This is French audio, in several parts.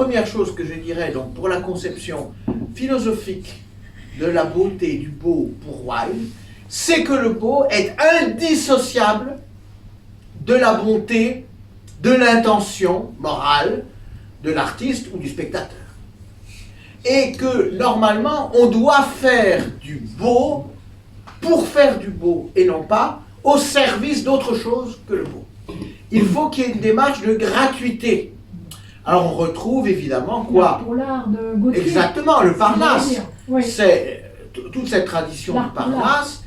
première chose que je dirais donc pour la conception philosophique de la beauté, du beau pour Wilde, c'est que le beau est indissociable de la bonté, de l'intention morale de l'artiste ou du spectateur. Et que normalement, on doit faire du beau pour faire du beau et non pas au service d'autre chose que le beau. Il faut qu'il y ait une démarche de gratuité. Alors on retrouve évidemment quoi? Pour l'art de Gautier. Exactement, le Parnasse. Oui. C'est toute cette tradition du Parnasse,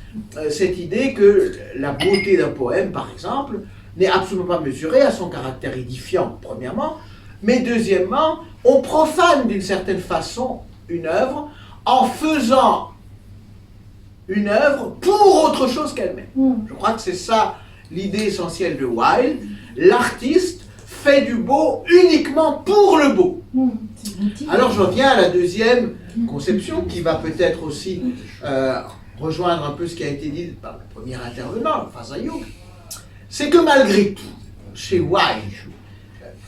cette idée que la beauté d'un poème, par exemple, n'est absolument pas mesurée à son caractère édifiant, premièrement, mais deuxièmement, on profane d'une certaine façon une œuvre en faisant une œuvre pour autre chose qu'elle-même. Je crois que c'est ça l'idée essentielle de Wilde. L'artiste fait du beau uniquement pour le beau. Alors je reviens à la deuxième conception qui va peut-être aussi rejoindre un peu ce qui a été dit par le premier intervenant, Fazayouk. C'est que malgré tout, chez Wilde,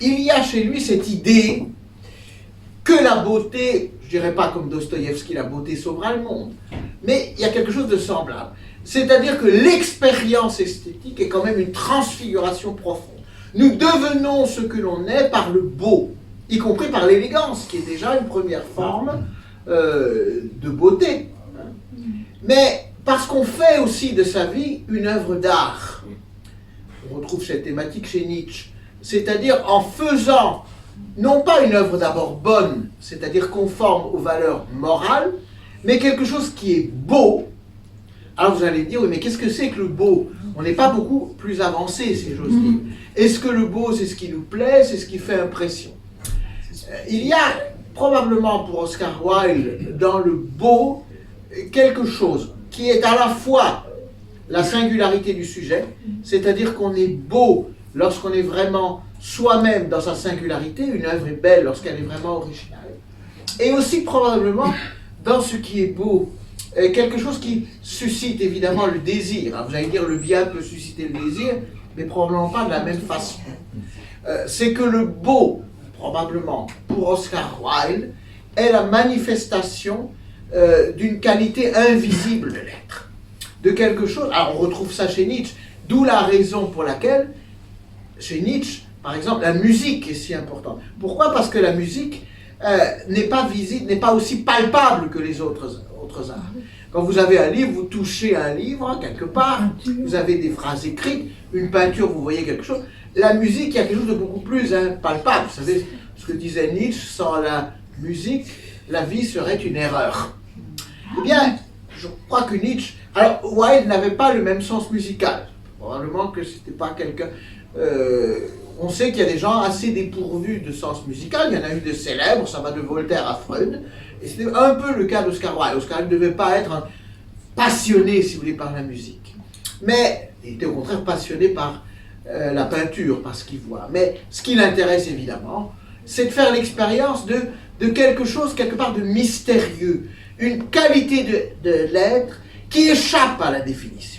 il y a chez lui cette idée que la beauté, je dirais pas comme Dostoïevski, la beauté sauvera le monde, mais il y a quelque chose de semblable. C'est-à-dire que l'expérience esthétique est quand même une transfiguration profonde. Nous devenons ce que l'on est par le beau, y compris par l'élégance, qui est déjà une première forme de beauté. Mais parce qu'on fait aussi de sa vie une œuvre d'art. On retrouve cette thématique chez Nietzsche. C'est-à-dire en faisant, non pas une œuvre d'abord bonne, c'est-à-dire conforme aux valeurs morales, mais quelque chose qui est beau. Alors vous allez dire, oui, mais qu'est-ce que c'est que le beau? On n'est pas beaucoup plus avancé, si j'ose dire. Est-ce que le beau, c'est ce qui nous plaît, c'est ce qui fait impression? Il y a probablement pour Oscar Wilde, dans le beau, quelque chose qui est à la fois la singularité du sujet, c'est-à-dire qu'on est beau lorsqu'on est vraiment soi-même dans sa singularité, une œuvre est belle lorsqu'elle est vraiment originale, et aussi probablement dans ce qui est beau, quelque chose qui suscite évidemment le désir. Vous allez dire le bien peut susciter le désir, mais probablement pas de la même façon. C'est que le beau, probablement pour Oscar Wilde, est la manifestation d'une qualité invisible de l'être, de quelque chose. Alors on retrouve ça chez Nietzsche, d'où la raison pour laquelle chez Nietzsche, par exemple, la musique est si importante. Pourquoi? Parce que la musique n'est pas visible, n'est pas aussi palpable que les autres arts. Quand vous avez un livre, vous touchez un livre quelque part, vous avez des phrases écrites, une peinture, vous voyez quelque chose. La musique, il y a quelque chose de beaucoup plus palpable. Vous savez ce que disait Nietzsche, sans la musique, la vie serait une erreur. Eh bien, je crois que Nietzsche... Alors, Wilde n'avait pas le même sens musical. Probablement que c'était pas quelqu'un... on sait qu'il y a des gens assez dépourvus de sens musical. Il y en a eu de célèbres, ça va de Voltaire à Freud. Et c'était un peu le cas d'Oscar Wilde. Oscar Wilde ne devait pas être passionné, si vous voulez, par la musique. Mais il était au contraire passionné par la peinture, par ce qu'il voit. Mais ce qui l'intéresse évidemment, c'est de faire l'expérience de quelque chose, quelque part de mystérieux. Une qualité de l'être qui échappe à la définition.